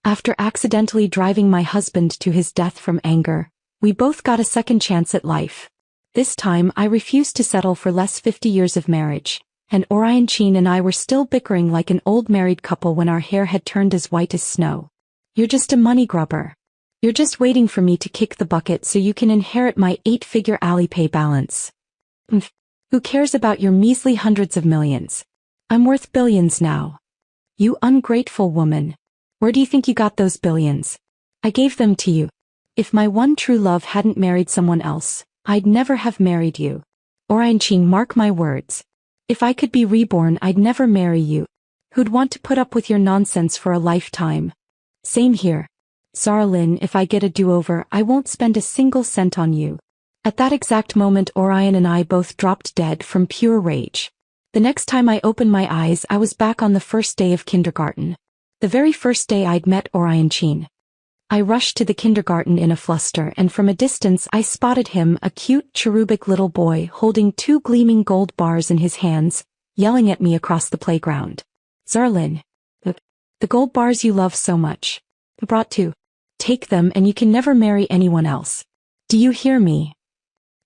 After accidentally driving my husband to his death from anger, we both got a second chance at life. This time I refused to settle for less 50 years of marriage, and Orion Chin and I were still bickering like an old married couple when our hair had turned as white as snow. You're just a money grubber. You're just waiting for me to kick the bucket so you can inherit my 8-figure Alipay balance. Who cares about your measly hundreds of millions? I'm worth billions now. You ungrateful woman. Where do you think you got those billions? I gave them to you. If my one true love hadn't married someone else, I'd never have married you. Orion Chin, mark my words. If I could be reborn, I'd never marry you. Who'd want to put up with your nonsense for a lifetime? Same here. Zara Lynn, if I get a do-over, I won't spend a single cent on you. At that exact moment, Orion and I both dropped dead from pure rage. The next time I opened my eyes, I was back on the first day of kindergarten. The very first day I'd met Orion Chin. I rushed to the kindergarten in a fluster, and from a distance I spotted him, a cute, cherubic little boy holding 2 gleaming gold bars in his hands, yelling at me across the playground. Zara Lynn. The gold bars you love so much. I brought 2. Take them and you can never marry anyone else. Do you hear me?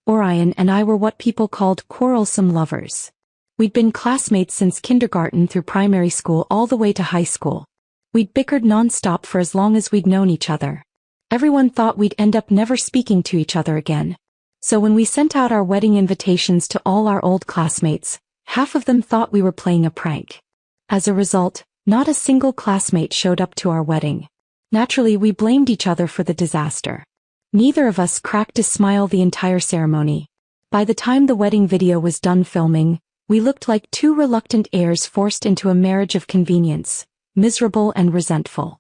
Orion and I were what people called quarrelsome lovers. We'd been classmates since kindergarten through primary school all the way to high school. We'd bickered non-stop for as long as we'd known each other. Everyone thought we'd end up never speaking to each other again. So when we sent out our wedding invitations to all our old classmates, half of them thought we were playing a prank. As a result, not a single classmate showed up to our wedding. Naturally, we blamed each other for the disaster. Neither of us cracked a smile the entire ceremony. By the time the wedding video was done filming, we looked like 2 reluctant heirs forced into a marriage of convenience. Miserable and resentful.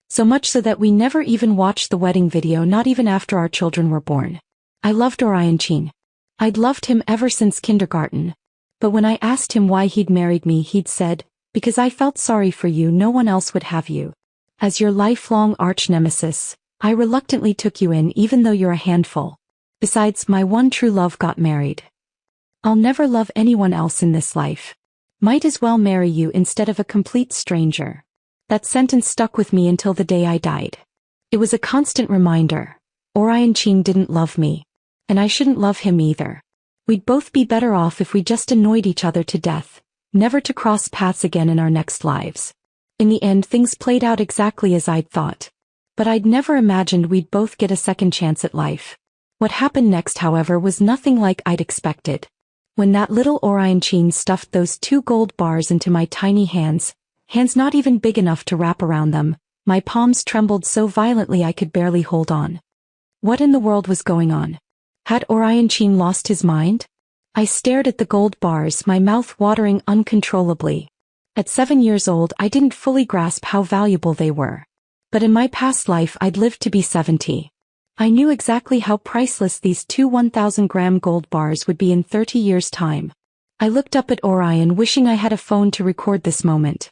So much so that we never even watched the wedding video, not even after our children were born. I loved Orion Chin. I'd loved him ever since kindergarten. But when I asked him why he'd married me, he'd said, "Because I felt sorry for you, no one else would have you. As your lifelong arch-nemesis, I reluctantly took you in even though you're a handful. Besides, my one true love got married. I'll never love anyone else in this life. Might as well marry you instead of a complete stranger." That sentence stuck with me until the day I died. It was a constant reminder. Orion Chin didn't love me. And I shouldn't love him either. We'd both be better off if we just annoyed each other to death, never to cross paths again in our next lives. In the end, things played out exactly as I'd thought. But I'd never imagined we'd both get a second chance at life. What happened next, however, was nothing like I'd expected. When that little Orion Chin stuffed those 2 gold bars into my tiny hands not even big enough to wrap around them, my palms trembled so violently I could barely hold on. What in the world was going on? Had Orion Chin lost his mind? I stared at the gold bars, my mouth watering uncontrollably. At 7 years old, I didn't fully grasp how valuable they were. But in my past life, I'd lived to be 70. I knew exactly how priceless these 2 1,000-gram gold bars would be in 30 years' time. I looked up at Orion, wishing I had a phone to record this moment.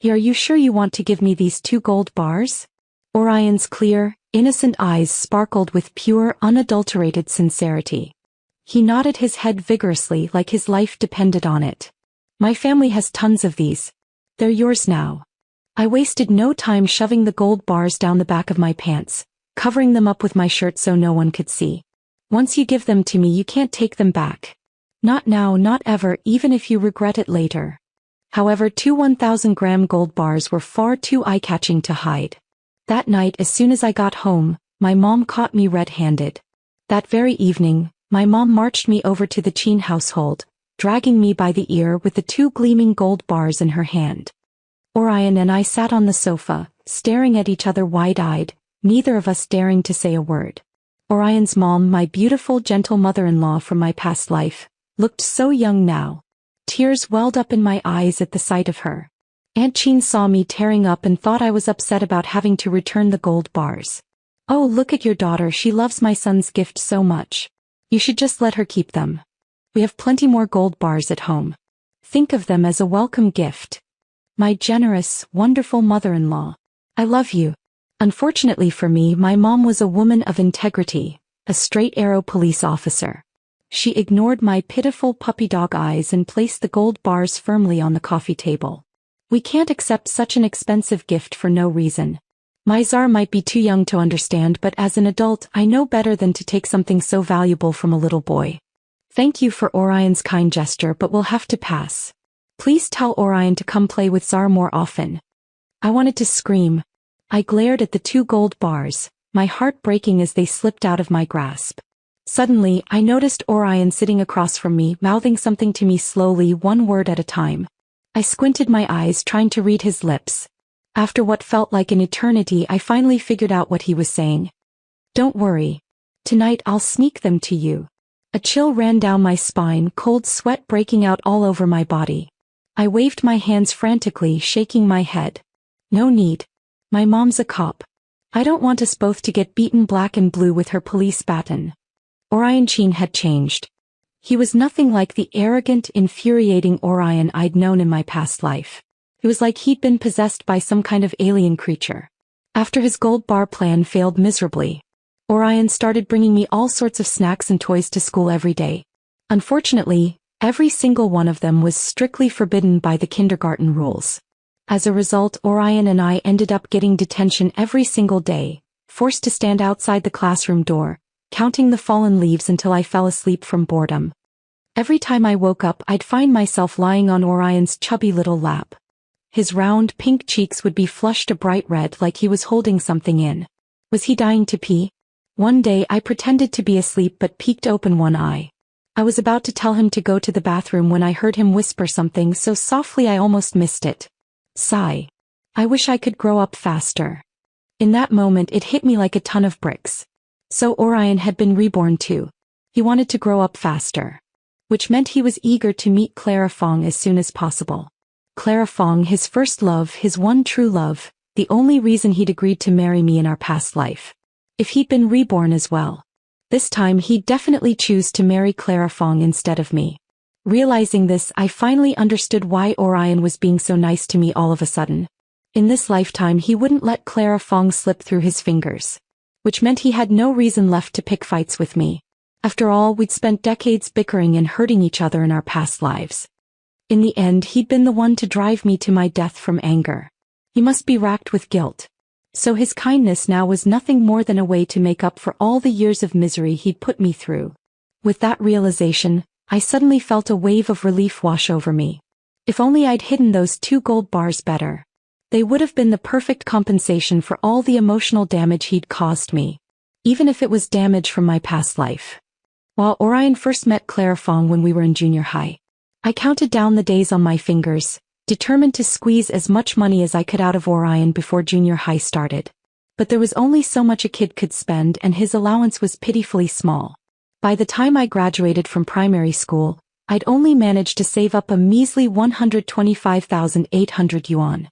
"Are you sure you want to give me these 2 gold bars?" Orion's clear, innocent eyes sparkled with pure, unadulterated sincerity. He nodded his head vigorously like his life depended on it. "My family has tons of these. They're yours now." I wasted no time shoving the gold bars down the back of my pants, covering them up with my shirt so no one could see. "Once you give them to me, you can't take them back. Not now, not ever, even if you regret it later." However, 2 1,000-gram gold bars were far too eye-catching to hide. That night, as soon as I got home, my mom caught me red-handed. That very evening, my mom marched me over to the Chin household, dragging me by the ear with the 2 gleaming gold bars in her hand. Orion and I sat on the sofa, staring at each other wide-eyed, neither of us daring to say a word. Orion's mom, my beautiful, gentle mother-in-law from my past life, looked so young now. Tears welled up in my eyes at the sight of her. Aunt Chin saw me tearing up and thought I was upset about having to return the gold bars. "Oh, look at your daughter, she loves my son's gift so much. You should just let her keep them. We have plenty more gold bars at home. Think of them as a welcome gift. My generous, wonderful mother-in-law. I love you." Unfortunately for me, my mom was a woman of integrity, a straight-arrow police officer. She ignored my pitiful puppy dog eyes and placed the gold bars firmly on the coffee table. "We can't accept such an expensive gift for no reason. My Tsar might be too young to understand, but as an adult I know better than to take something so valuable from a little boy. Thank you for Orion's kind gesture, but we'll have to pass. Please tell Orion to come play with Tsar more often. I wanted to scream. I glared at the 2 gold bars, my heart breaking as they slipped out of my grasp. Suddenly, I noticed Orion sitting across from me, mouthing something to me slowly, one word at a time. I squinted my eyes, trying to read his lips. After what felt like an eternity, I finally figured out what he was saying. Don't worry. Tonight I'll sneak them to you. A chill ran down my spine, cold sweat breaking out all over my body. I waved my hands frantically, shaking my head. No need. My mom's a cop. I don't want us both to get beaten black and blue with her police baton. Orion Chin had changed. He was nothing like the arrogant, infuriating Orion I'd known in my past life. It was like he'd been possessed by some kind of alien creature. After his gold bar plan failed miserably, Orion started bringing me all sorts of snacks and toys to school every day. Unfortunately, every single one of them was strictly forbidden by the kindergarten rules. As a result, Orion and I ended up getting detention every single day, forced to stand outside the classroom door, counting the fallen leaves until I fell asleep from boredom. Every time I woke up, I'd find myself lying on Orion's chubby little lap. His round, pink cheeks would be flushed a bright red like he was holding something in. Was he dying to pee? One day I pretended to be asleep but peeked open one eye. I was about to tell him to go to the bathroom when I heard him whisper something so softly I almost missed it. Sigh. I wish I could grow up faster. In that moment it hit me like a ton of bricks. So Orion had been reborn too. He wanted to grow up faster. Which meant he was eager to meet Clara Fong as soon as possible. Clara Fong, his first love, his one true love, the only reason he'd agreed to marry me in our past life. If he'd been reborn as well, this time he'd definitely choose to marry Clara Fong instead of me. Realizing this, I finally understood why Orion was being so nice to me all of a sudden. In this lifetime he wouldn't let Clara Fong slip through his fingers. Which meant he had no reason left to pick fights with me. After all, we'd spent decades bickering and hurting each other in our past lives. In the end, he'd been the one to drive me to my death from anger. He must be racked with guilt. So his kindness now was nothing more than a way to make up for all the years of misery he'd put me through. With that realization, I suddenly felt a wave of relief wash over me. If only I'd hidden those 2 gold bars better. They would have been the perfect compensation for all the emotional damage he'd caused me. Even if it was damage from my past life. While Orion first met Clara Fong when we were in junior high, I counted down the days on my fingers, determined to squeeze as much money as I could out of Orion before junior high started. But there was only so much a kid could spend and his allowance was pitifully small. By the time I graduated from primary school, I'd only managed to save up a measly 125,800 yuan.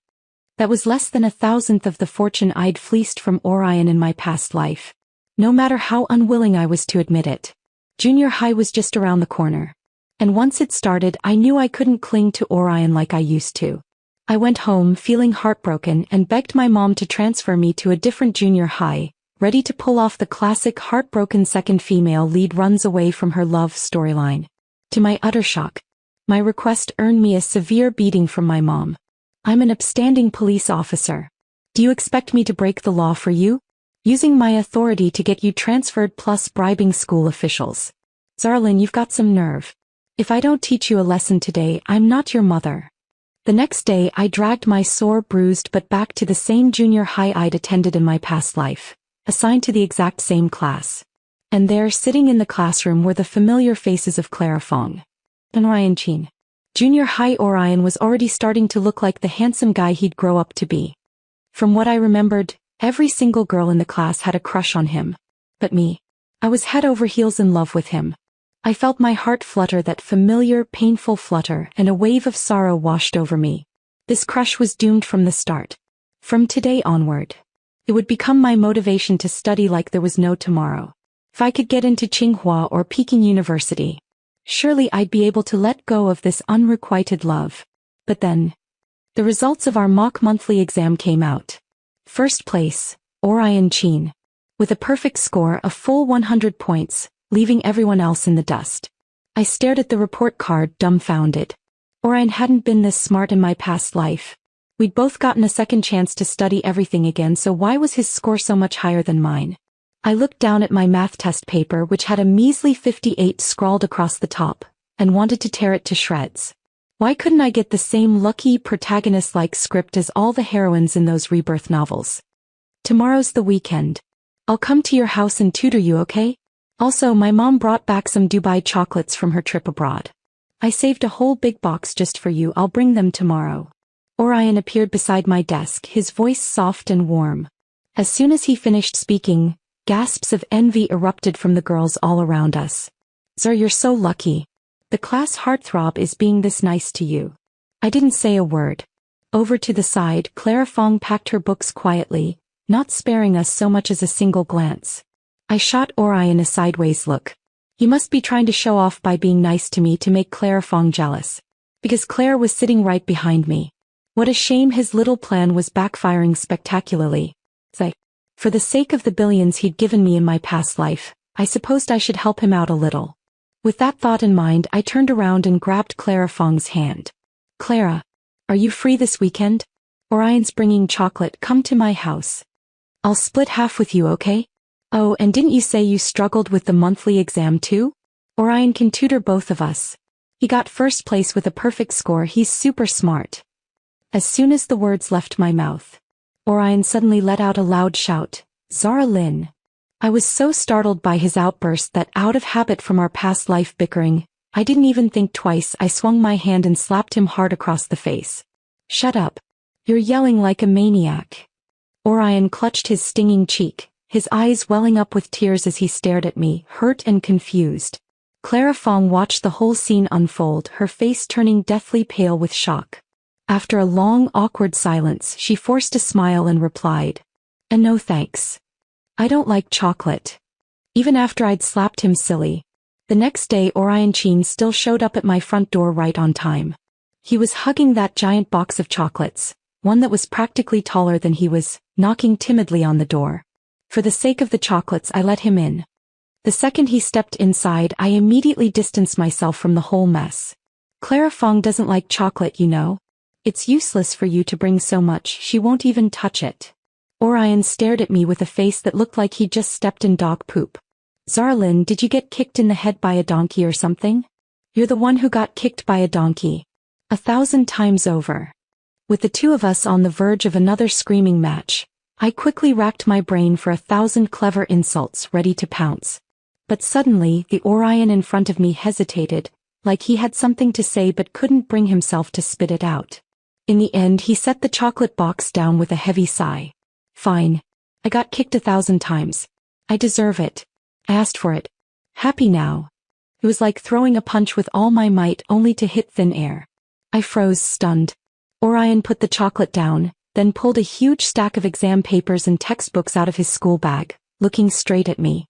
That was less than 1,000th of the fortune I'd fleeced from Orion in my past life. No matter how unwilling I was to admit it. Junior high was just around the corner. And once it started, I knew I couldn't cling to Orion like I used to. I went home feeling heartbroken and begged my mom to transfer me to a different junior high, ready to pull off the classic heartbroken second female lead runs away from her love storyline. To my utter shock, my request earned me a severe beating from my mom. I'm an upstanding police officer. Do you expect me to break the law for you? Using my authority to get you transferred plus bribing school officials. Zarlin, you've got some nerve. If I don't teach you a lesson today, I'm not your mother. The next day I dragged my sore, bruised butt back to the same junior high I'd attended in my past life, assigned to the exact same class. And there, sitting in the classroom, were the familiar faces of Clara Fong and Orion Chin. Junior high Orion was already starting to look like the handsome guy he'd grow up to be. From what I remembered, every single girl in the class had a crush on him. But me. I was head over heels in love with him. I felt my heart flutter, that familiar, painful flutter, and a wave of sorrow washed over me. This crush was doomed from the start. From today onward, it would become my motivation to study like there was no tomorrow. If I could get into Tsinghua or Peking University, surely I'd be able to let go of this unrequited love. But then, the results of our mock monthly exam came out. First place, Orion Chin. With a perfect score, a full 100 points. Leaving everyone else in the dust. I stared at the report card, dumbfounded. Orion hadn't been this smart in my past life. We'd both gotten a second chance to study everything again, so why was his score so much higher than mine? I looked down at my math test paper, which had a measly 58 scrawled across the top, and wanted to tear it to shreds. Why couldn't I get the same lucky protagonist-like script as all the heroines in those rebirth novels? Tomorrow's the weekend. I'll come to your house and tutor you, okay? Also, my mom brought back some Dubai chocolates from her trip abroad. I saved a whole big box just for you. I'll bring them tomorrow. Orion appeared beside my desk, his voice soft and warm. As soon as he finished speaking, gasps of envy erupted from the girls all around us. Sir, you're so lucky. The class heartthrob is being this nice to you. I didn't say a word. Over to the side, Clara Fong packed her books quietly, not sparing us so much as a single glance. I shot Orion a sideways look. He must be trying to show off by being nice to me to make Clara Fong jealous. Because Claire was sitting right behind me. What a shame his little plan was backfiring spectacularly. For the sake of the billions he'd given me in my past life, I supposed I should help him out a little. With that thought in mind, I turned around and grabbed Clara Fong's hand. Clara, are you free this weekend? Orion's bringing chocolate. Come to my house. I'll split half with you, okay? Oh, and didn't you say you struggled with the monthly exam too? Orion can tutor both of us. He got first place with a perfect score. He's super smart. As soon as the words left my mouth, Orion suddenly let out a loud shout. Zara Lynn. I was so startled by his outburst that, out of habit from our past life bickering, I didn't even think twice. I swung my hand and slapped him hard across the face. Shut up. You're yelling like a maniac. Orion clutched his stinging cheek, his eyes welling up with tears as he stared at me, hurt and confused. Clara Fong watched the whole scene unfold, her face turning deathly pale with shock. After a long, awkward silence, she forced a smile and replied, "And no thanks. I don't like chocolate." Even after I'd slapped him silly. The next day, Orion Chin still showed up at my front door right on time. He was hugging that giant box of chocolates, one that was practically taller than he was, knocking timidly on the door. For the sake of the chocolates, I let him in. The second he stepped inside, I immediately distanced myself from the whole mess. Clara Fong doesn't like chocolate, you know. It's useless for you to bring so much, she won't even touch it. Orion stared at me with a face that looked like he'd just stepped in dog poop. Zarlin, did you get kicked in the head by a donkey or something? You're the one who got kicked by a donkey. 1,000 times over. With the two of us on the verge of another screaming match, I quickly racked my brain for 1,000 clever insults ready to pounce. But suddenly, the Orion in front of me hesitated, like he had something to say but couldn't bring himself to spit it out. In the end, he set the chocolate box down with a heavy sigh. Fine. I got kicked 1,000 times. I deserve it. I asked for it. Happy now. It was like throwing a punch with all my might only to hit thin air. I froze, stunned. Orion put the chocolate down, then pulled a huge stack of exam papers and textbooks out of his school bag, looking straight at me.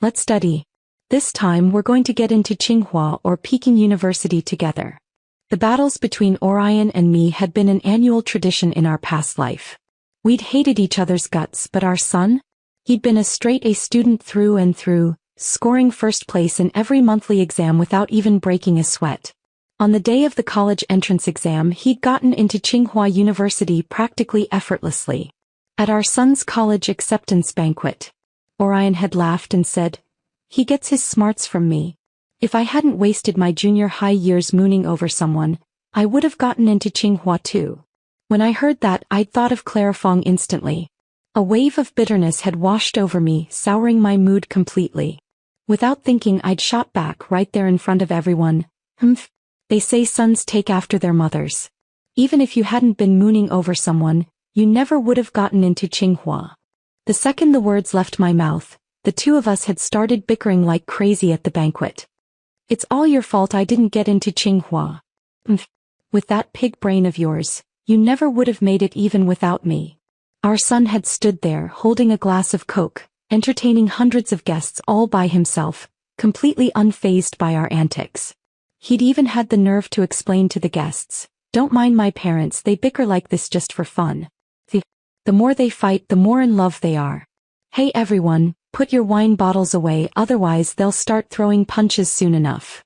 Let's study. This time we're going to get into Tsinghua or Peking University together. The battles between Orion and me had been an annual tradition in our past life. We'd hated each other's guts, but our son? He'd been a straight A student through and through, scoring first place in every monthly exam without even breaking a sweat. On the day of the college entrance exam, he'd gotten into Tsinghua University practically effortlessly. At our son's college acceptance banquet, Orion had laughed and said, "He gets his smarts from me. If I hadn't wasted my junior high years mooning over someone, I would have gotten into Tsinghua too." When I heard that, I'd thought of Clara Fong instantly. A wave of bitterness had washed over me, souring my mood completely. Without thinking, I'd shot back right there in front of everyone. Humph. They say sons take after their mothers. Even if you hadn't been mooning over someone, you never would have gotten into Tsinghua. The second the words left my mouth, the two of us had started bickering like crazy at the banquet. "It's all your fault I didn't get into Tsinghua. With that pig brain of yours, you never would have made it even without me." Our son had stood there holding a glass of Coke, entertaining hundreds of guests all by himself, completely unfazed by our antics. He'd even had the nerve to explain to the guests, "Don't mind my parents, they bicker like this just for fun. The more they fight, the more in love they are. Hey everyone, put your wine bottles away, otherwise they'll start throwing punches soon enough."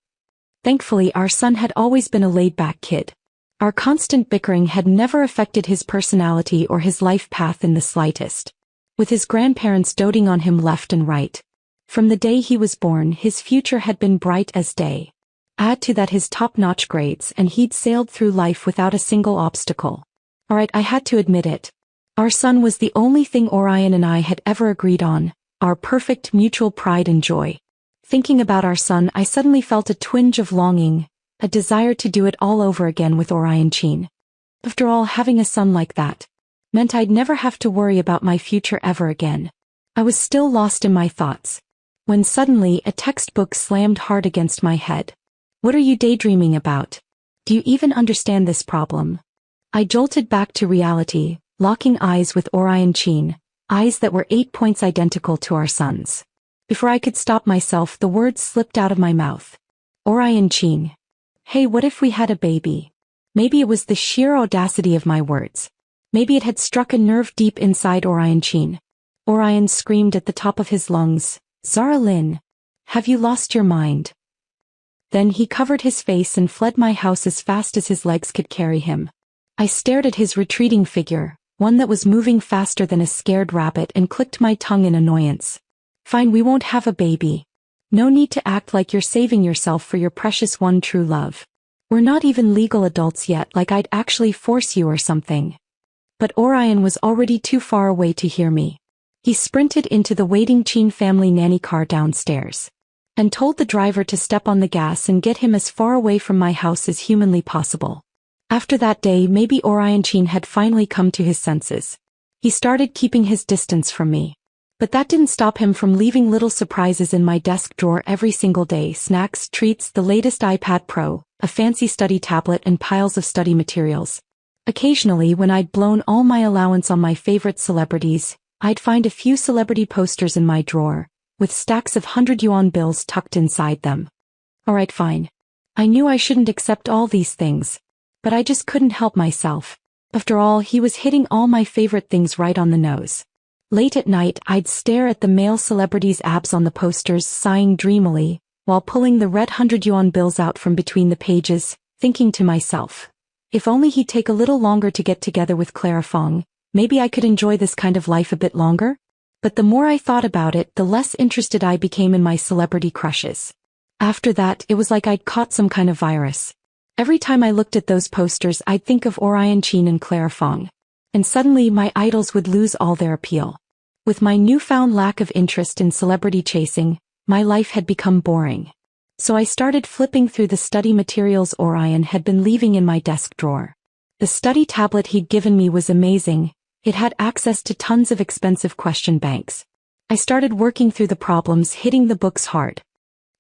Thankfully, our son had always been a laid-back kid. Our constant bickering had never affected his personality or his life path in the slightest. With his grandparents doting on him left and right. From the day he was born, his future had been bright as day. Add to that his top-notch grades and he'd sailed through life without a single obstacle. Alright, I had to admit it. Our son was the only thing Orion and I had ever agreed on, our perfect mutual pride and joy. Thinking about our son, I suddenly felt a twinge of longing, a desire to do it all over again with Orion Chin. After all, having a son like that meant I'd never have to worry about my future ever again. I was still lost in my thoughts, when suddenly a textbook slammed hard against my head. What are you daydreaming about? Do you even understand this problem? I jolted back to reality, locking eyes with Orion Chin, eyes that were 8 points identical to our son's. Before I could stop myself, the words slipped out of my mouth. Orion Chin. Hey, what if we had a baby? Maybe it was the sheer audacity of my words. Maybe it had struck a nerve deep inside Orion Chin. Orion screamed at the top of his lungs, Zara Lynn, have you lost your mind? Then he covered his face and fled my house as fast as his legs could carry him. I stared at his retreating figure, one that was moving faster than a scared rabbit, and clicked my tongue in annoyance. Fine, we won't have a baby. No need to act like you're saving yourself for your precious one true love. We're not even legal adults yet, like I'd actually force you or something. But Orion was already too far away to hear me. He sprinted into the waiting Chin family nanny car downstairs and told the driver to step on the gas and get him as far away from my house as humanly possible. After that day, maybe Orion Chin had finally come to his senses. He started keeping his distance from me. But that didn't stop him from leaving little surprises in my desk drawer every single day: snacks, treats, the latest iPad Pro, a fancy study tablet, and piles of study materials. Occasionally, when I'd blown all my allowance on my favorite celebrities, I'd find a few celebrity posters in my drawer, with stacks of 100 yuan bills tucked inside them. Alright, fine. I knew I shouldn't accept all these things, but I just couldn't help myself. After all, he was hitting all my favorite things right on the nose. Late at night, I'd stare at the male celebrities' abs on the posters, sighing dreamily, while pulling the red 100 yuan bills out from between the pages, thinking to myself, if only he'd take a little longer to get together with Clara Fong, maybe I could enjoy this kind of life a bit longer? But the more I thought about it, the less interested I became in my celebrity crushes. After that, it was like I'd caught some kind of virus. Every time I looked at those posters, I'd think of Orion Chin and Clara Fong. And suddenly my idols would lose all their appeal. With my newfound lack of interest in celebrity chasing, my life had become boring. So I started flipping through the study materials Orion had been leaving in my desk drawer. The study tablet he'd given me was amazing. It had access to tons of expensive question banks. I started working through the problems, hitting the books hard.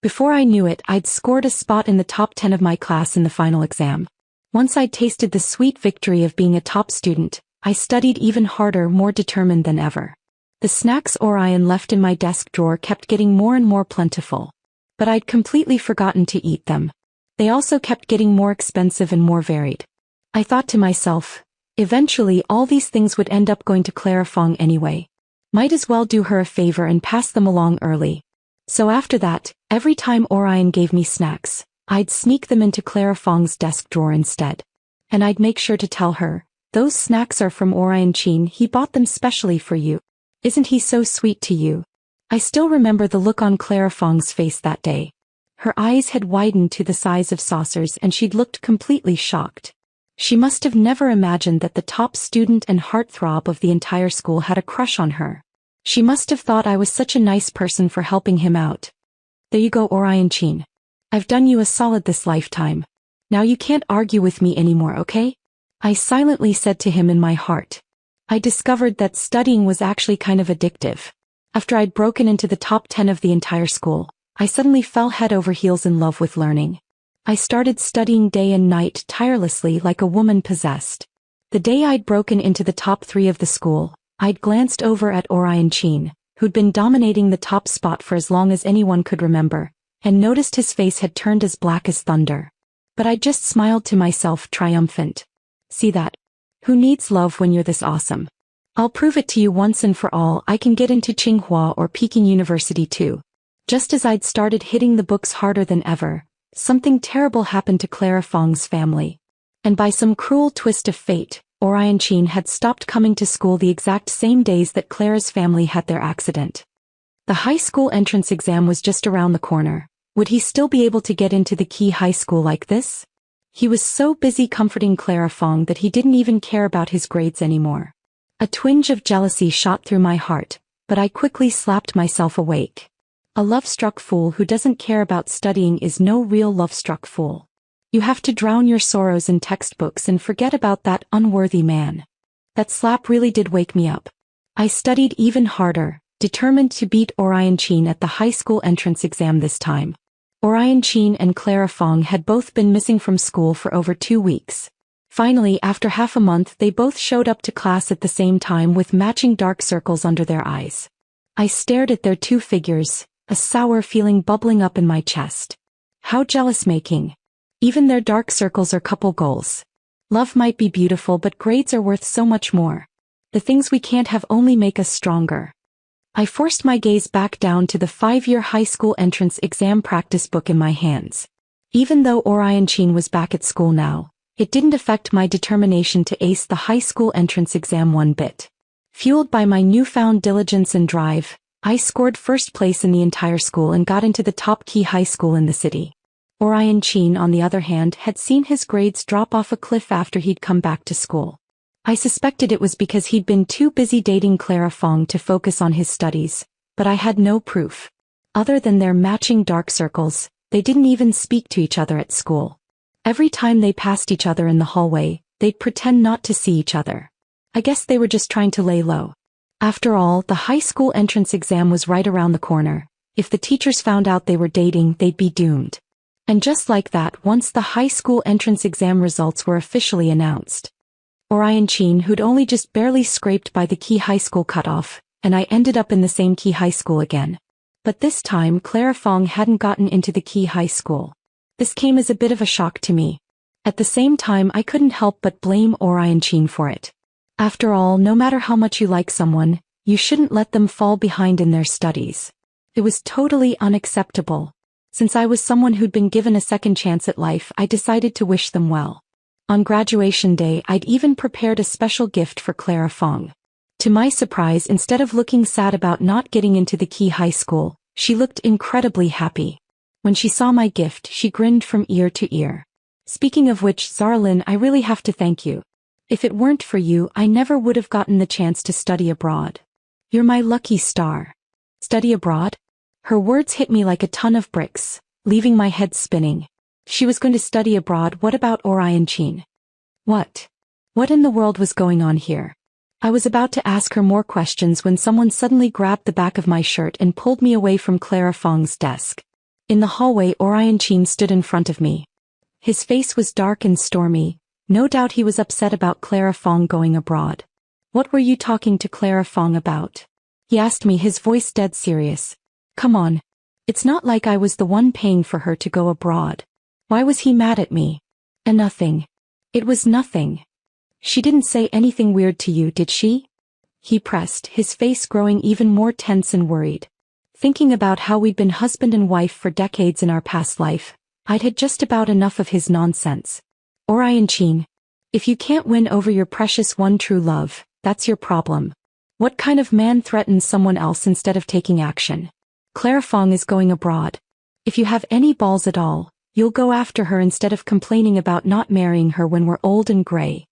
Before I knew it, I'd scored a spot in the top 10 of my class in the final exam. Once I'd tasted the sweet victory of being a top student, I studied even harder, more determined than ever. The snacks Orion left in my desk drawer kept getting more and more plentiful. But I'd completely forgotten to eat them. They also kept getting more expensive and more varied. I thought to myself, eventually all these things would end up going to Clara Fong anyway. Might as well do her a favor and pass them along early. So after that, every time Orion gave me snacks, I'd sneak them into Clara Fong's desk drawer instead. And I'd make sure to tell her, those snacks are from Orion Chin, he bought them specially for you. Isn't he so sweet to you? I still remember the look on Clara Fong's face that day. Her eyes had widened to the size of saucers and she'd looked completely shocked. She must have never imagined that the top student and heartthrob of the entire school had a crush on her. She must have thought I was such a nice person for helping him out. There you go, Orion Chin. I've done you a solid this lifetime. Now you can't argue with me anymore, okay? I silently said to him in my heart. I discovered that studying was actually kind of addictive. After I'd broken into the top 10 of the entire school, I suddenly fell head over heels in love with learning. I started studying day and night tirelessly like a woman possessed. The day I'd broken into the top 3 of the school, I'd glanced over at Orion Chin, who'd been dominating the top spot for as long as anyone could remember, and noticed his face had turned as black as thunder. But I just smiled to myself, triumphant. See that? Who needs love when you're this awesome? I'll prove it to you once and for all. I can get into Tsinghua or Peking University too. Just as I'd started hitting the books harder than ever, something terrible happened to Clara Fong's family. And by some cruel twist of fate, Orion Chin had stopped coming to school the exact same days that Clara's family had their accident. The high school entrance exam was just around the corner. Would he still be able to get into the key high school like this? He was so busy comforting Clara Fong that he didn't even care about his grades anymore. A twinge of jealousy shot through my heart, but I quickly slapped myself awake. A love-struck fool who doesn't care about studying is no real love-struck fool. You have to drown your sorrows in textbooks and forget about that unworthy man. That slap really did wake me up. I studied even harder, determined to beat Orion Chin at the high school entrance exam this time. Orion Chin and Clara Fong had both been missing from school for over 2 weeks. Finally, after half a month, they both showed up to class at the same time with matching dark circles under their eyes. I stared at their two figures, a sour feeling bubbling up in my chest. How jealous-making. Even their dark circles are couple goals. Love might be beautiful, but grades are worth so much more. The things we can't have only make us stronger. I forced my gaze back down to the 5-year high school entrance exam practice book in my hands. Even though Orion Chin was back at school now, it didn't affect my determination to ace the high school entrance exam one bit. Fueled by my newfound diligence and drive, I scored first place in the entire school and got into the top key high school in the city. Orion Chin, on the other hand, had seen his grades drop off a cliff after he'd come back to school. I suspected it was because he'd been too busy dating Clara Fong to focus on his studies, but I had no proof. Other than their matching dark circles, they didn't even speak to each other at school. Every time they passed each other in the hallway, they'd pretend not to see each other. I guess they were just trying to lay low. After all, the high school entrance exam was right around the corner. If the teachers found out they were dating, they'd be doomed. And just like that, once the high school entrance exam results were officially announced, Orion Chin, who'd only just barely scraped by the key high school cutoff, and I ended up in the same key high school again. But this time Clara Fong hadn't gotten into the key high school. This came as a bit of a shock to me. At the same time, I couldn't help but blame Orion Chin for it. After all, no matter how much you like someone, you shouldn't let them fall behind in their studies. It was totally unacceptable. Since I was someone who'd been given a second chance at life, I decided to wish them well. On graduation day, I'd even prepared a special gift for Clara Fong. To my surprise, instead of looking sad about not getting into the key high school, she looked incredibly happy. When she saw my gift, she grinned from ear to ear. Speaking of which, Zarlin, I really have to thank you. If it weren't for you, I never would have gotten the chance to study abroad. You're my lucky star. Study abroad? Her words hit me like a ton of bricks, leaving my head spinning. She was going to study abroad. What about Orion Chin? What in the world was going on here? I was about to ask her more questions when someone suddenly grabbed the back of my shirt and pulled me away from Clara Fong's desk. In the hallway, Orion Chin stood in front of me. His face was dark and stormy. No doubt he was upset about Clara Fong going abroad. What were you talking to Clara Fong about? He asked me, his voice dead serious. Come on. It's not like I was the one paying for her to go abroad. Why was he mad at me? Nothing. It was nothing. She didn't say anything weird to you, did she? He pressed, his face growing even more tense and worried. Thinking about how we'd been husband and wife for decades in our past life, I'd had just about enough of his nonsense. Orion Chin, if you can't win over your precious one true love, that's your problem. What kind of man threatens someone else instead of taking action? Clara Fong is going abroad. If you have any balls at all, you'll go after her instead of complaining about not marrying her when we're old and gray.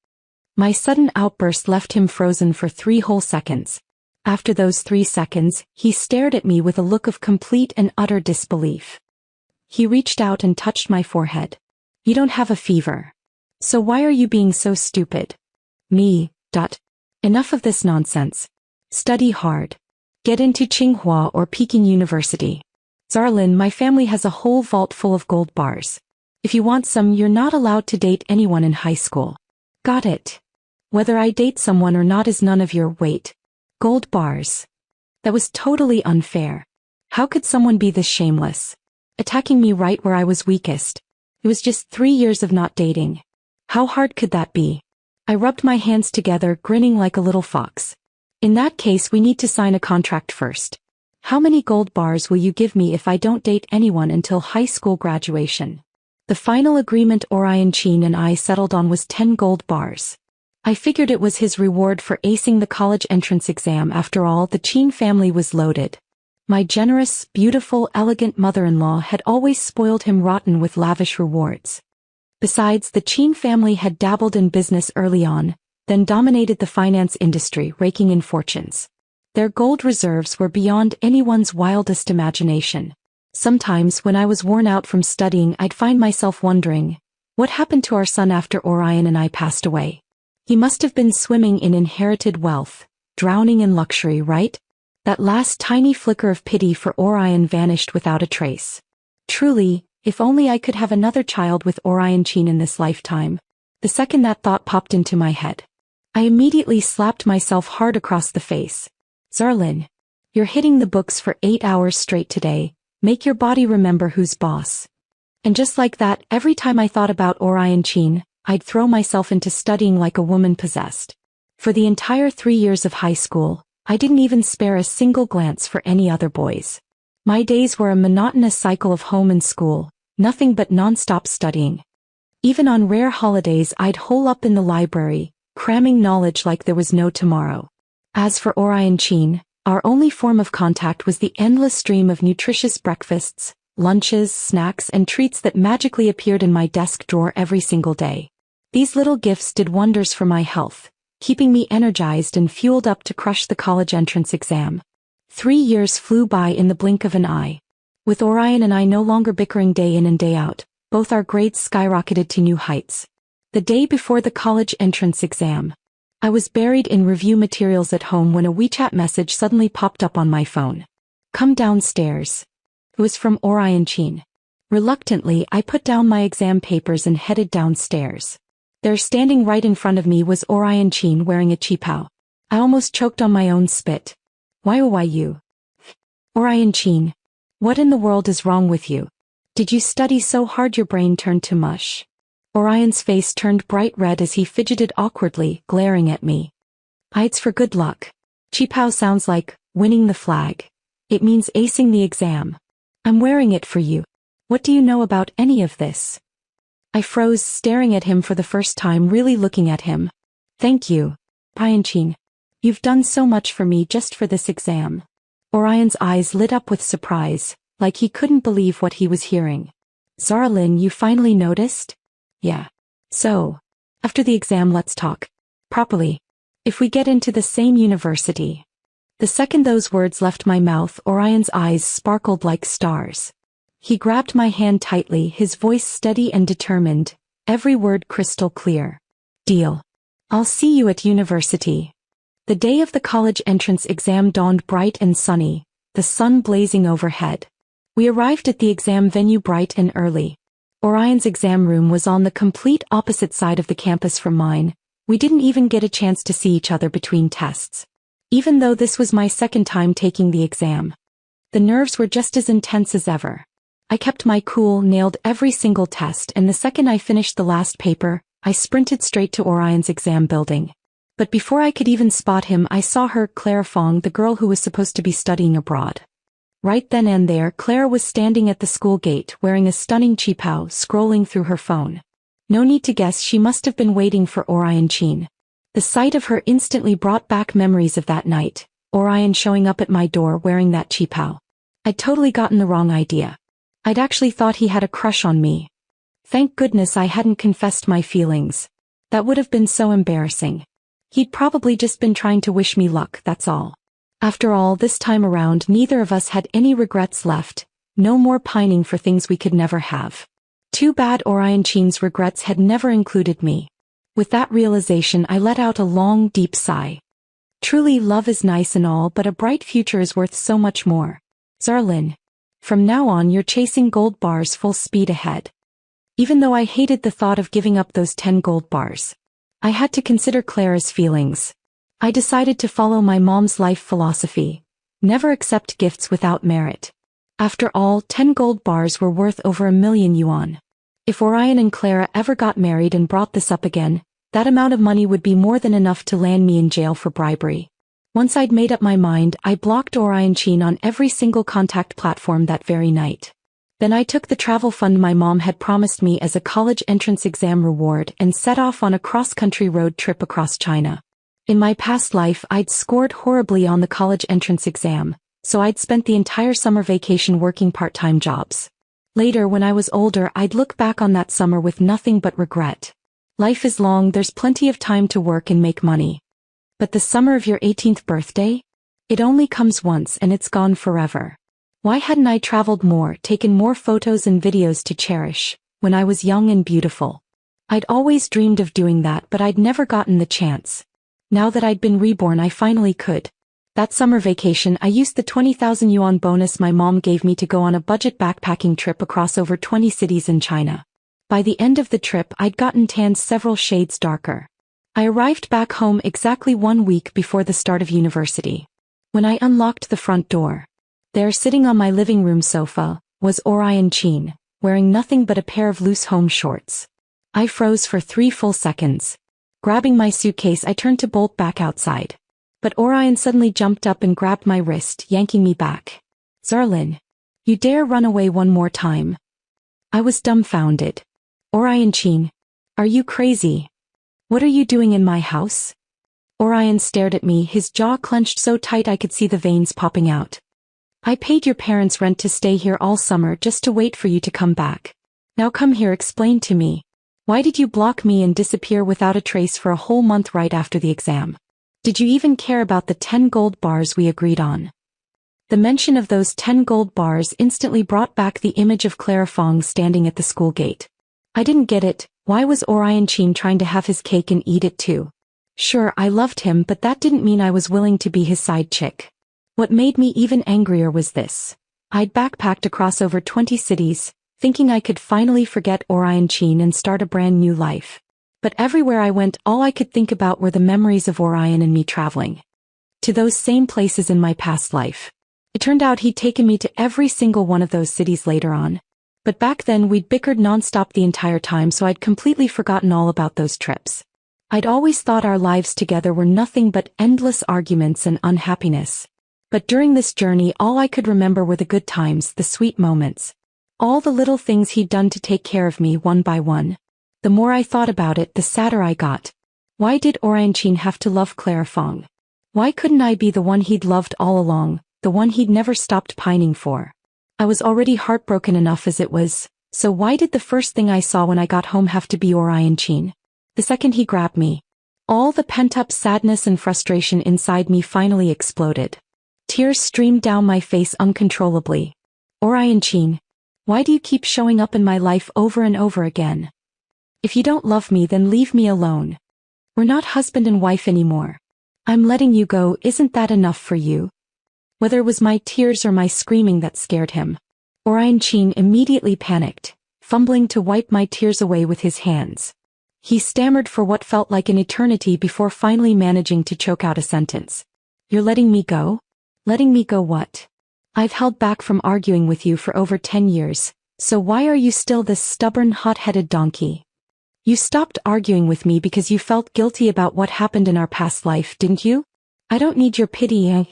My sudden outburst left him frozen for 3 whole seconds. After those 3 seconds, he stared at me with a look of complete and utter disbelief. He reached out and touched my forehead. You don't have a fever. So why are you being so stupid? Me. Enough of this nonsense. Study hard. Get into Tsinghua or Peking University. Zarlin, my family has a whole vault full of gold bars. If you want some, you're not allowed to date anyone in high school. Got it. Whether I date someone or not is none of your weight. Gold bars. That was totally unfair. How could someone be this shameless? Attacking me right where I was weakest. It was just 3 years of not dating. How hard could that be? I rubbed my hands together, grinning like a little fox. In that case, we need to sign a contract first. How many gold bars will you give me if I don't date anyone until high school graduation? The final agreement Orion Chin and I settled on was 10 gold bars. I figured it was his reward for acing the college entrance exam. After all, the Chin family was loaded. My generous, beautiful, elegant mother-in-law had always spoiled him rotten with lavish rewards. Besides, the Chin family had dabbled in business early on, then dominated the finance industry, raking in fortunes. Their gold reserves were beyond anyone's wildest imagination. Sometimes, when I was worn out from studying, I'd find myself wondering, what happened to our son after Orion and I passed away? He must have been swimming in inherited wealth, drowning in luxury, right? That last tiny flicker of pity for Orion vanished without a trace. Truly, if only I could have another child with Orion Chin in this lifetime. The second that thought popped into my head, I immediately slapped myself hard across the face. Zarlin, you're hitting the books for 8 hours straight today. Make your body remember who's boss. And just like that, every time I thought about Orion Chin, I'd throw myself into studying like a woman possessed. For the entire 3 years of high school, I didn't even spare a single glance for any other boys. My days were a monotonous cycle of home and school, nothing but non-stop studying. Even on rare holidays, I'd hole up in the library, cramming knowledge like there was no tomorrow. As for Orion Chin, our only form of contact was the endless stream of nutritious breakfasts, lunches, snacks, and treats that magically appeared in my desk drawer every single day. These little gifts did wonders for my health, keeping me energized and fueled up to crush the college entrance exam. 3 years flew by in the blink of an eye. With Orion and I no longer bickering day in and day out, both our grades skyrocketed to new heights. The day before the college entrance exam, I was buried in review materials at home when a WeChat message suddenly popped up on my phone. Come downstairs. It was from Orion Chin. Reluctantly, I put down my exam papers and headed downstairs. There, standing right in front of me, was Orion Chin wearing a qipao. I almost choked on my own spit. Why oh why you? Orion Chin, what in the world is wrong with you? Did you study so hard your brain turned to mush? Orion's face turned bright red as he fidgeted awkwardly, glaring at me. It's for good luck. Qipao sounds like winning the flag. It means acing the exam. I'm wearing it for you. What do you know about any of this? I froze, staring at him for the first time, really looking at him. Thank you, Orion Chin. You've done so much for me just for this exam. Orion's eyes lit up with surprise, like he couldn't believe what he was hearing. Zarlin, you finally noticed? Yeah. So, after the exam let's talk. Properly. If we get into the same university. The second those words left my mouth, Orion's eyes sparkled like stars. He grabbed my hand tightly, his voice steady and determined, every word crystal clear. Deal. I'll see you at university. The day of the college entrance exam dawned bright and sunny, the sun blazing overhead. We arrived at the exam venue bright and early. Orion's exam room was on the complete opposite side of the campus from mine. We didn't even get a chance to see each other between tests. Even though this was my second time taking the exam, the nerves were just as intense as ever. I kept my cool, nailed every single test, and the second I finished the last paper, I sprinted straight to Orion's exam building. But before I could even spot him, I saw her, Clara Fong, the girl who was supposed to be studying abroad. Right then and there, Clara was standing at the school gate, wearing a stunning qipao, scrolling through her phone. No need to guess, she must have been waiting for Orion Chin. The sight of her instantly brought back memories of that night, Orion showing up at my door wearing that qipao. I'd totally gotten the wrong idea. I'd actually thought he had a crush on me. Thank goodness I hadn't confessed my feelings. That would have been so embarrassing. He'd probably just been trying to wish me luck, that's all. After all, this time around neither of us had any regrets left, no more pining for things we could never have. Too bad Orion Chin's regrets had never included me. With that realization, I let out a long, deep sigh. Truly, love is nice and all, but a bright future is worth so much more. Zarlin, from now on you're chasing gold bars full speed ahead. Even though I hated the thought of giving up those 10 gold bars, I had to consider Clara's feelings. I decided to follow my mom's life philosophy. Never accept gifts without merit. After all, 10 gold bars were worth over 1,000,000 yuan. If Orion and Clara ever got married and brought this up again, that amount of money would be more than enough to land me in jail for bribery. Once I'd made up my mind, I blocked Orion Chin on every single contact platform that very night. Then I took the travel fund my mom had promised me as a college entrance exam reward and set off on a cross-country road trip across China. In my past life I'd scored horribly on the college entrance exam, so I'd spent the entire summer vacation working part-time jobs. Later when I was older I'd look back on that summer with nothing but regret. Life is long, there's plenty of time to work and make money. But the summer of your 18th birthday? It only comes once and it's gone forever. Why hadn't I traveled more, taken more photos and videos to cherish, when I was young and beautiful? I'd always dreamed of doing that but I'd never gotten the chance. Now that I'd been reborn I finally could. That summer vacation I used the 20,000 yuan bonus my mom gave me to go on a budget backpacking trip across over 20 cities in China. By the end of the trip I'd gotten tanned several shades darker. I arrived back home exactly 1 week before the start of university. When I unlocked the front door, there sitting on my living room sofa was Orion Chin, wearing nothing but a pair of loose home shorts. I froze for 3 full seconds. Grabbing my suitcase I turned to bolt back outside. But Orion suddenly jumped up and grabbed my wrist, yanking me back. "Zerlin, you dare run away one more time?" I was dumbfounded. "Orion Chin, are you crazy? What are you doing in my house?" Orion stared at me, his jaw clenched so tight I could see the veins popping out. "I paid your parents' rent to stay here all summer just to wait for you to come back. Now come here, explain to me. Why did you block me and disappear without a trace for a whole month right after the exam? Did you even care about the 10 gold bars we agreed on?" The mention of those 10 gold bars instantly brought back the image of Clara Fong standing at the school gate. I didn't get it. Why was Orion Chin trying to have his cake and eat it too? Sure, I loved him, but that didn't mean I was willing to be his side chick. What made me even angrier was this. I'd backpacked across over 20 cities, thinking I could finally forget Orion Chin and start a brand new life. But everywhere I went all I could think about were the memories of Orion and me traveling to those same places in my past life. It turned out he'd taken me to every single one of those cities later on. But back then we'd bickered nonstop the entire time, so I'd completely forgotten all about those trips. I'd always thought our lives together were nothing but endless arguments and unhappiness. But during this journey all I could remember were the good times, the sweet moments. All the little things he'd done to take care of me one by one. The more I thought about it, the sadder I got. Why did Orion Chin have to love Clara Fong? Why couldn't I be the one he'd loved all along, the one he'd never stopped pining for? I was already heartbroken enough as it was, so why did the first thing I saw when I got home have to be Orion Chin? The second he grabbed me, all the pent-up sadness and frustration inside me finally exploded. Tears streamed down my face uncontrollably. "Orion Chin, why do you keep showing up in my life over and over again? If you don't love me, then leave me alone. We're not husband and wife anymore. I'm letting you go, isn't that enough for you?" Whether it was my tears or my screaming that scared him, Orion Chin immediately panicked, fumbling to wipe my tears away with his hands. He stammered for what felt like an eternity before finally managing to choke out a sentence. "You're letting me go? Letting me go what? I've held back from arguing with you for over 10 years, so why are you still this stubborn, hot-headed donkey? You stopped arguing with me because you felt guilty about what happened in our past life, didn't you? I don't need your pity, eh?"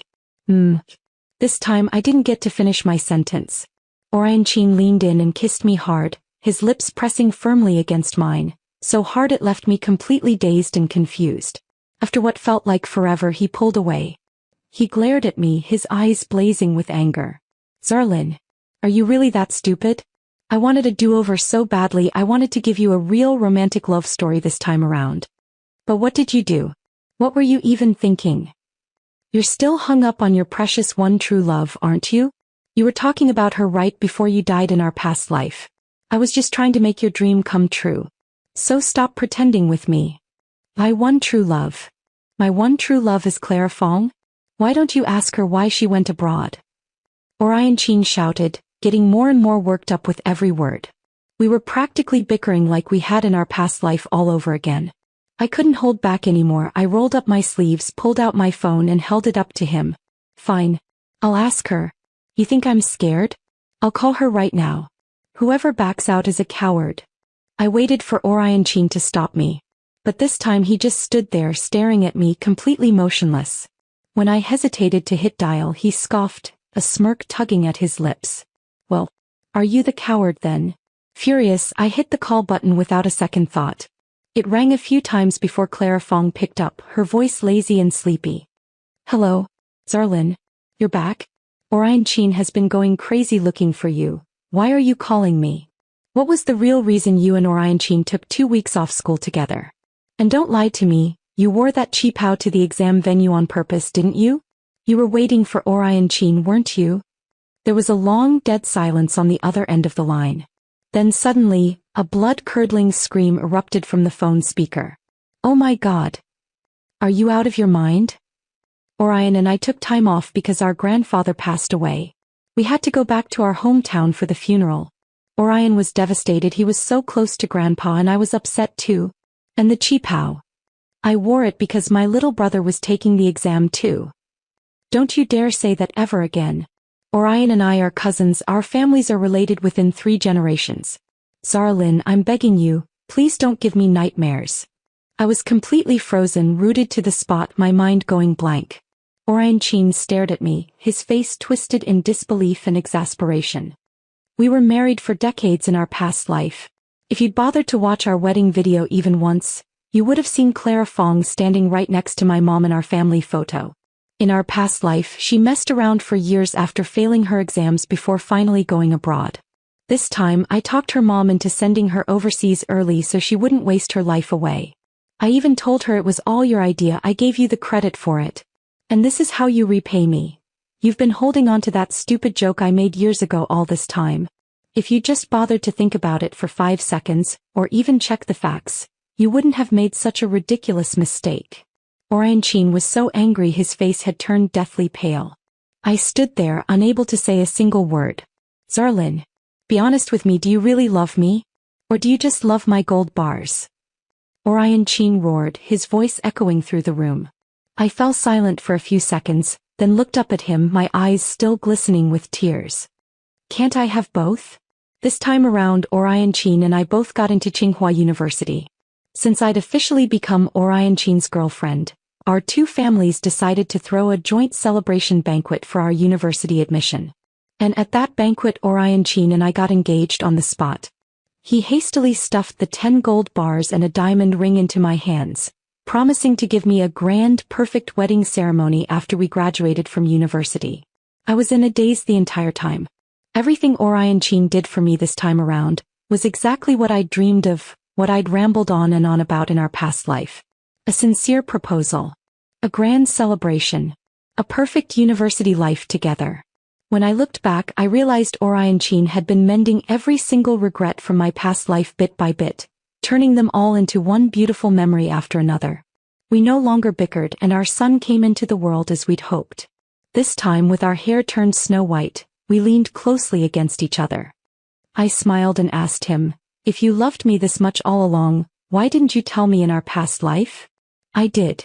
This time I didn't get to finish my sentence. Orion Chin leaned in and kissed me hard, his lips pressing firmly against mine, so hard it left me completely dazed and confused. After what felt like forever he pulled away. He glared at me, his eyes blazing with anger. "Zerlin, are you really that stupid? I wanted a do-over so badly. I wanted to give you a real romantic love story this time around. But what did you do? What were you even thinking? You're still hung up on your precious one true love, aren't you? You were talking about her right before you died in our past life. I was just trying to make your dream come true. So stop pretending with me. My one true love. My one true love is Clara Fong? Why don't you ask her why she went abroad?" Orion Chin shouted, getting more and more worked up with every word. We were practically bickering like we had in our past life all over again. I couldn't hold back anymore. I rolled up my sleeves, pulled out my phone and held it up to him. "Fine. I'll ask her. You think I'm scared? I'll call her right now. Whoever backs out is a coward." I waited for Orion Chin to stop me. But this time he just stood there staring at me, completely motionless. When I hesitated to hit dial, he scoffed, a smirk tugging at his lips. "Well, Are you the coward then? Furious, I hit the call button without a second thought. It rang a few times before Clara Fong picked up, her voice lazy and sleepy. Hello, Zarlin. You're back? Orion Chin has been going crazy looking for you. Why are you calling me? What was the real reason you and Orion Chin took 2 weeks off school together? And don't lie to me, you wore that cheapao to the exam venue on purpose, didn't you? You were waiting for Orion Chin, weren't you? There was a long, dead silence on the other end of the line. Then suddenly, a blood-curdling scream erupted from the phone speaker. Oh my God! Are you out of your mind? Orion and I took time off because our grandfather passed away. We had to go back to our hometown for the funeral. Orion was devastated, he was so close to Grandpa, and I was upset too. And the cheapao. I wore it because my little brother was taking the exam too. Don't you dare say that ever again. Orion and I are cousins, our families are related within 3 generations. Zarlin, I'm begging you, please don't give me nightmares. I was completely frozen, rooted to the spot, my mind going blank. Orion Chin stared at me, his face twisted in disbelief and exasperation. We were married for decades in our past life. If you'd bothered to watch our wedding video even once, you would have seen Clara Fong standing right next to my mom in our family photo. In our past life, she messed around for years after failing her exams before finally going abroad. This time, I talked her mom into sending her overseas early so she wouldn't waste her life away. I even told her it was all your idea, I gave you the credit for it. And this is how you repay me. You've been holding on to that stupid joke I made years ago all this time. If you just bothered to think about it for 5 seconds, or even check the facts, you wouldn't have made such a ridiculous mistake. Orion Chin was so angry his face had turned deathly pale. I stood there, unable to say a single word. Zarlin, be honest with me, do you really love me? Or do you just love my gold bars? Orion Chin roared, his voice echoing through the room. I fell silent for a few seconds, then looked up at him, my eyes still glistening with tears. Can't I have both? This time around, Orion Chin and I both got into Tsinghua University. Since I'd officially become Orion Chin's girlfriend, our 2 families decided to throw a joint celebration banquet for our university admission. And at that banquet, Orion Chin and I got engaged on the spot. He hastily stuffed the 10 gold bars and a diamond ring into my hands, promising to give me a grand, perfect wedding ceremony after we graduated from university. I was in a daze the entire time. Everything Orion Chin did for me this time around was exactly what I'd dreamed of, what I'd rambled on and on about in our past life. A sincere proposal. A grand celebration. A perfect university life together. When I looked back, I realized Orion Chin had been mending every single regret from my past life bit by bit, turning them all into one beautiful memory after another. We no longer bickered, and our son came into the world as we'd hoped. This time, with our hair turned snow white, we leaned closely against each other. I smiled and asked him, if you loved me this much all along, why didn't you tell me in our past life? I did.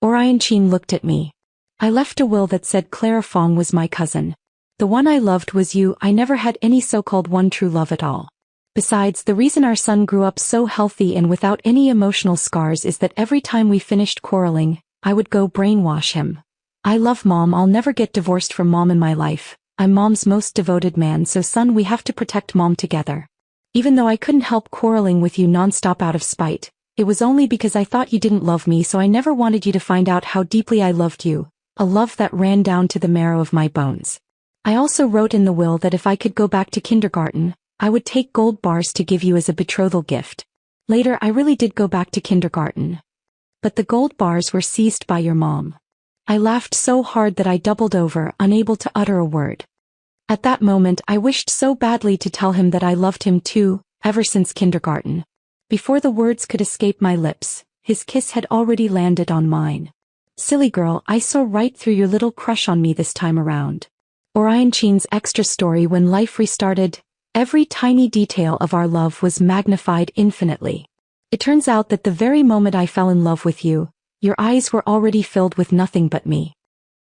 Orion Chin looked at me. I left a will that said Clara Fong was my cousin. The one I loved was you, I never had any so-called one true love at all. Besides, the reason our son grew up so healthy and without any emotional scars is that every time we finished quarreling, I would go brainwash him. I love Mom, I'll never get divorced from Mom in my life. I'm Mom's most devoted man, so son, we have to protect Mom together. Even though I couldn't help quarreling with you nonstop out of spite, it was only because I thought you didn't love me, so I never wanted you to find out how deeply I loved you, a love that ran down to the marrow of my bones. I also wrote in the will that if I could go back to kindergarten, I would take gold bars to give you as a betrothal gift. Later, I really did go back to kindergarten. But the gold bars were seized by your mom. I laughed so hard that I doubled over, unable to utter a word. At that moment, I wished so badly to tell him that I loved him too, ever since kindergarten. Before the words could escape my lips, his kiss had already landed on mine. Silly girl, I saw right through your little crush on me this time around. Orion Chin's extra story. When life restarted, every tiny detail of our love was magnified infinitely. It turns out that the very moment I fell in love with you, your eyes were already filled with nothing but me.